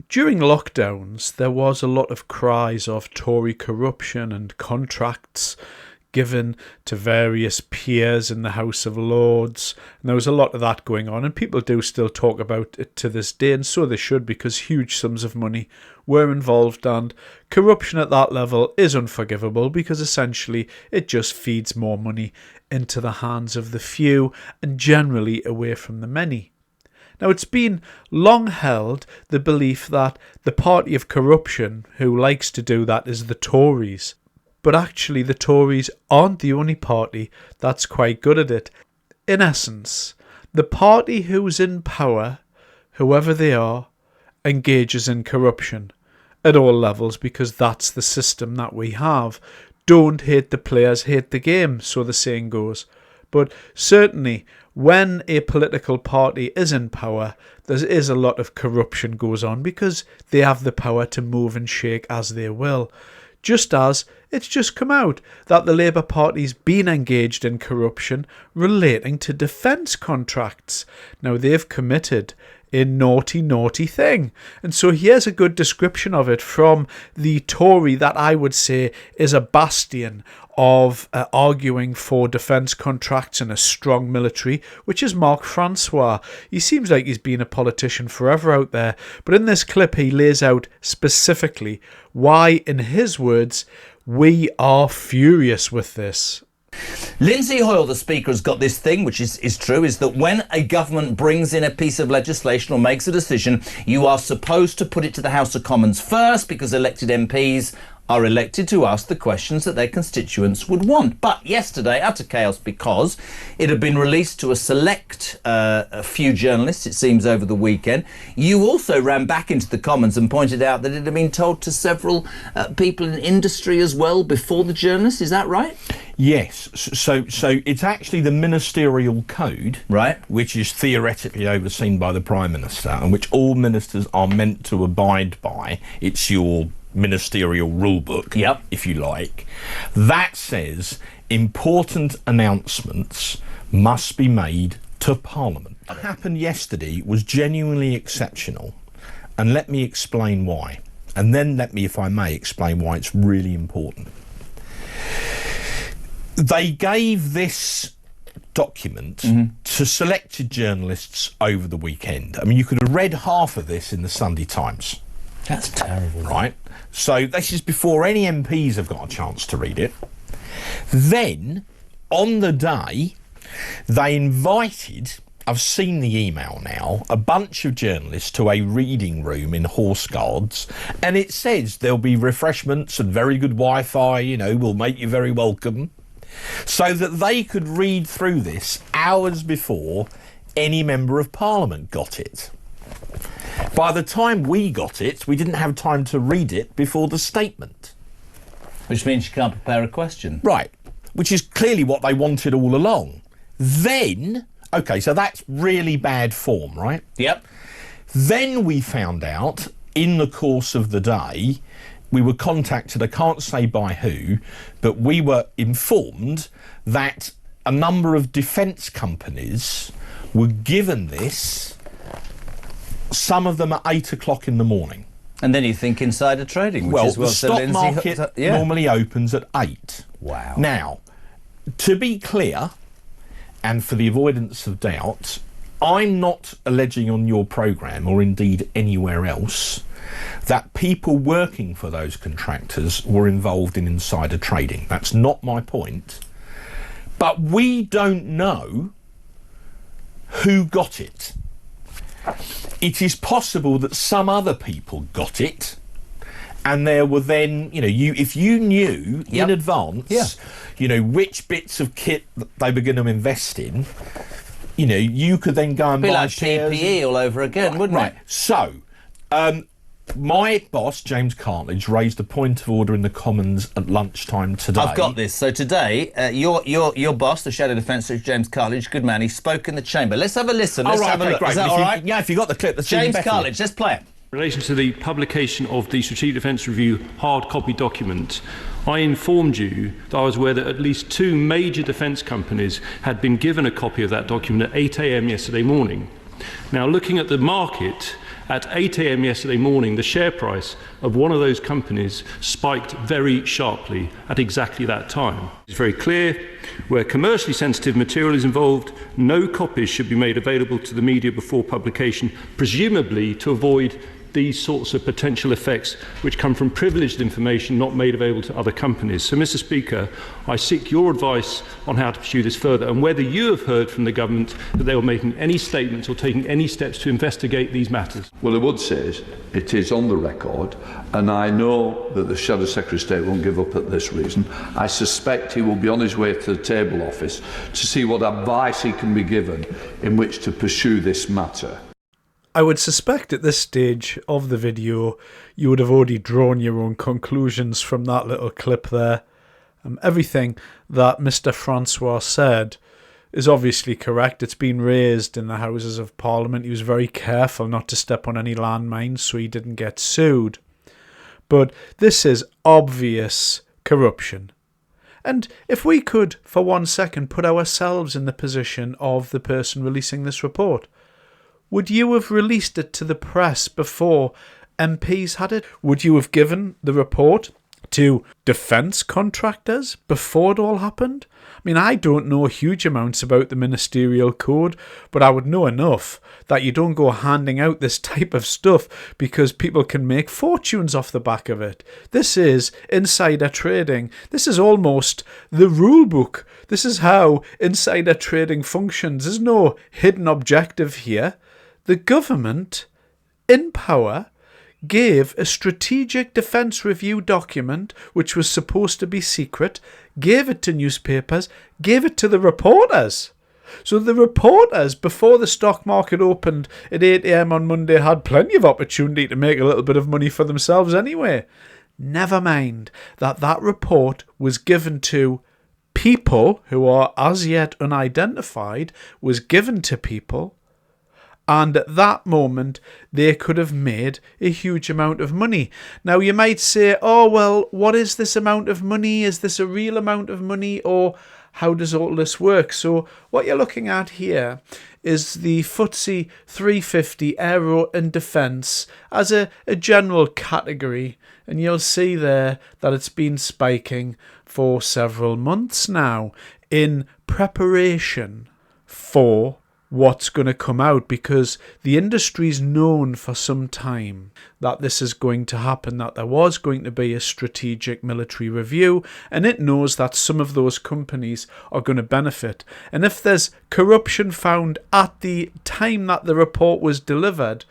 During lockdowns, there was a lot of cries of Tory corruption and contracts given to various peers in the House of Lords. And there was a lot of that going on, and people do still talk about it to this day, and so they should, because huge sums of money were involved, and corruption at that level is unforgivable because essentially it just feeds more money into the hands of the few and generally away from the many. Now, it's been long held the belief that the party of corruption who likes to do that is the Tories. But actually, the Tories aren't the only party that's quite good at it. In essence, the party who's in power, whoever they are, engages in corruption at all levels because that's the system that we have. Don't hate the players, hate the game, so the saying goes. But certainly, when a political party is in power, there is a lot of corruption goes on because they have the power to move and shake as they will. Just as it's just come out that the Labour Party's been engaged in corruption relating to defence contracts. Now, they've committed a naughty thing. And so here's a good description of it from the Tory that I would say is a bastion of arguing for defence contracts and a strong military, which is Mark Francois. He seems like he's been a politician forever out there, but in this clip he lays out specifically why, in his words, we are furious with this. Lindsay Hoyle, the Speaker, has got this thing, which is true, is that when a government brings in a piece of legislation or makes a decision, you are supposed to put it to the House of Commons first because elected MPs are elected to ask the questions that their constituents would want. But yesterday, utter chaos because it had been released to a select a few journalists, it seems, over the weekend. You also ran back into the Commons and pointed out that it had been told to several people in industry as well before the journalists. Is that right? Yes. So it's actually the ministerial code, right, which is theoretically overseen by the Prime Minister and which all ministers are meant to abide by. It's your ministerial rule book, yep, if you like. That says important announcements must be made to Parliament. What happened yesterday was genuinely exceptional, and let me explain why. And then let me, if I may, explain why it's really important. They gave this document to selected journalists over the weekend. I mean, you could have read half of this in the Sunday Times. That's terrible. Right? So this is before any MPs have got a chance to read it. Then, on the day, they invited, I've seen the email now, a bunch of journalists to a reading room in Horse Guards, and it says there'll be refreshments and very good Wi-Fi, you know, will make you very welcome, so that they could read through this hours before any Member of Parliament got it. By the time we got it, we didn't have time to read it before the statement. Which means you can't prepare a question. Right, which is clearly what they wanted all along. Then, OK, so that's really bad form, right? Yep. Then we found out, in the course of the day, we were contacted, I can't say by who, but we were informed that a number of defence companies were given this, some of them at 8 o'clock in the morning. And then you think insider trading, which is what the stock market normally opens at 8. Wow. Now, to be clear, and for the avoidance of doubt, I'm not alleging on your programme, or indeed anywhere else, that people working for those contractors were involved in insider trading. That's not my point. But we don't know who got it. It is possible that some other people got it, and there were then, you know, if you knew in advance, you know, which bits of kit they were going to invest in, you know, you could then go and buy like shares. PPE all over again, wouldn't it? So, my boss, James Cartledge, raised a point of order in the Commons at lunchtime today. I've got this. So today, your boss, the Shadow Defence Secretary, James Cartledge, good man, he spoke in the chamber. Let's have a listen. Let's have a look. Great. Is that all right? Yeah, if you got the clip, that's James Cartledge, let's play it. In relation to the publication of the Strategic Defence Review hard copy document, I informed you that I was aware that at least 2 major defence companies had been given a copy of that document at 8 a.m. yesterday morning. Now, looking at the market At 8 a.m. yesterday morning, the share price of one of those companies spiked very sharply at exactly that time. It's very clear, where commercially sensitive material is involved, no copies should be made available to the media before publication, presumably to avoid these sorts of potential effects which come from privileged information not made available to other companies. So, Mr. Speaker, I seek your advice on how to pursue this further, and whether you have heard from the government that they are making any statements or taking any steps to investigate these matters. Well, I would say it is on the record, and I know that the Shadow Secretary of State won't give up at this reason. I suspect he will be on his way to the Table Office to see what advice he can be given in which to pursue this matter. I would suspect at this stage of the video you would have already drawn your own conclusions from that little clip there. Everything that Mr. Francois said is obviously correct. It's been raised in the Houses of Parliament. He was very careful not to step on any landmines so he didn't get sued. But this is obvious corruption. And if we could, for 1 second, put ourselves in the position of the person releasing this report, would you have released it to the press before MPs had it? Would you have given the report to defence contractors before it all happened? I mean, I don't know huge amounts about the ministerial code, but I would know enough that you don't go handing out this type of stuff because people can make fortunes off the back of it. This is insider trading. This is almost the rule book. This is how insider trading functions. There's no hidden objective here. The government, in power, gave a strategic defence review document, which was supposed to be secret, gave it to newspapers, gave it to the reporters. So the reporters, before the stock market opened at 8 a.m. on Monday, had plenty of opportunity to make a little bit of money for themselves anyway. Never mind that report was given to people who are as yet unidentified, was given to people, and at that moment, they could have made a huge amount of money. Now, you might say, oh, well, what is this amount of money? Is this a real amount of money? Or how does all this work? So what you're looking at here is the FTSE 350 Aero and Defence as a general category. And you'll see there that it's been spiking for several months now in preparation for what's going to come out, because the industry's known for some time that this is going to happen, that there was going to be a strategic military review, and it knows that some of those companies are going to benefit. And if there's corruption found at the time that the report was delivered,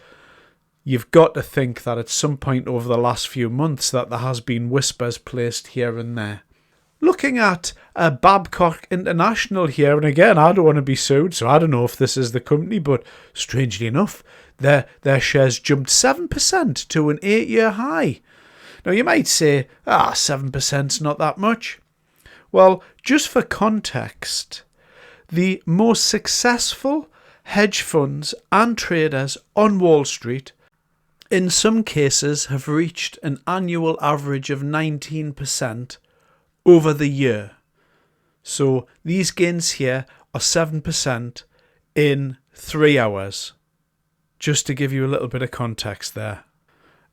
you've got to think that at some point over the last few months that there has been whispers placed here and there. Looking at Babcock International here, and again, I don't want to be sued, so I don't know if this is the company, but strangely enough, their shares jumped 7% to an 8-year high. Now, you might say, 7%'s not that much. Well, just for context, the most successful hedge funds and traders on Wall Street, in some cases, have reached an annual average of 19% over the year. So these gains here are 7% in 3 hours. Just to give you a little bit of context there.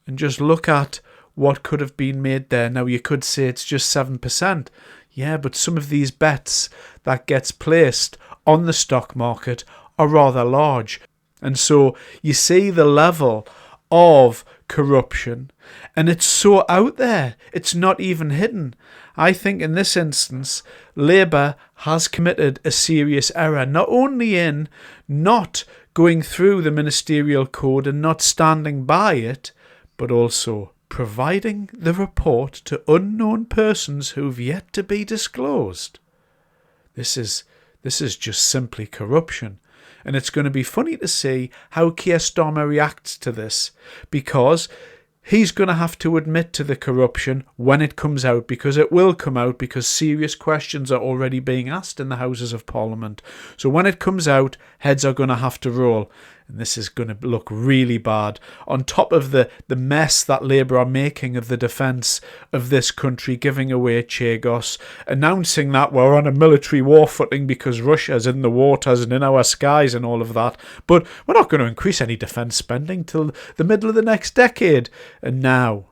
And just look at what could have been made there. Now you could say it's just 7%. Yeah, but some of these bets that gets placed on the stock market are rather large. And so you see the level of corruption, and it's so out there, it's not even hidden. I think in this instance, Labour has committed a serious error, not only in not going through the ministerial code and not standing by it, but also providing the report to unknown persons who've yet to be disclosed. This is just simply corruption. And it's going to be funny to see how Keir Starmer reacts to this, because he's going to have to admit to the corruption when it comes out, because it will come out, because serious questions are already being asked in the Houses of Parliament. So when it comes out, heads are going to have to roll. And this is going to look really bad. On top of the mess that Labour are making of the defence of this country, giving away Chagos, announcing that we're on a military war footing because Russia's in the waters and in our skies and all of that. But we're not going to increase any defence spending till the middle of the next decade. And now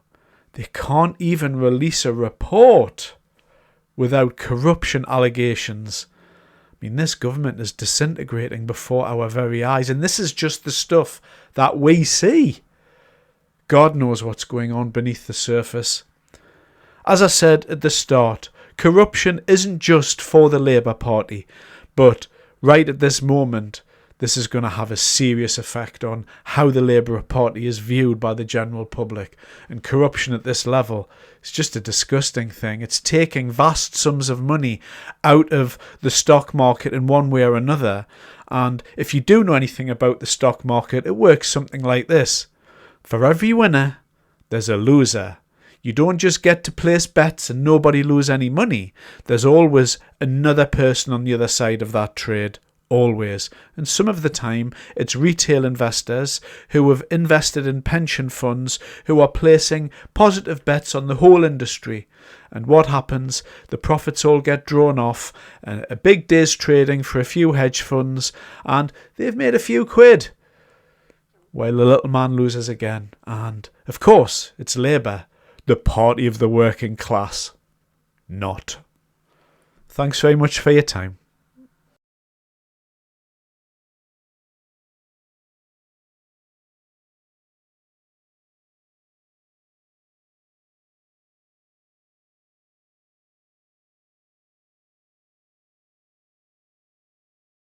they can't even release a report without corruption allegations. I mean, this government is disintegrating before our very eyes, and this is just the stuff that we see. God knows what's going on beneath the surface. As I said at the start, corruption isn't just for the Labour Party, but right at this moment, this is going to have a serious effect on how the Labour Party is viewed by the general public. And corruption at this level is just a disgusting thing. It's taking vast sums of money out of the stock market in one way or another. And if you do know anything about the stock market, it works something like this. For every winner, there's a loser. You don't just get to place bets and nobody lose any money. There's always another person on the other side of that trade. Always. And some of the time, it's retail investors who have invested in pension funds who are placing positive bets on the whole industry. And what happens? The profits all get drawn off, a big day's trading for a few hedge funds, and they've made a few quid, while the little man loses again. And, of course, it's Labour, the party of the working class. Not. Thanks very much for your time.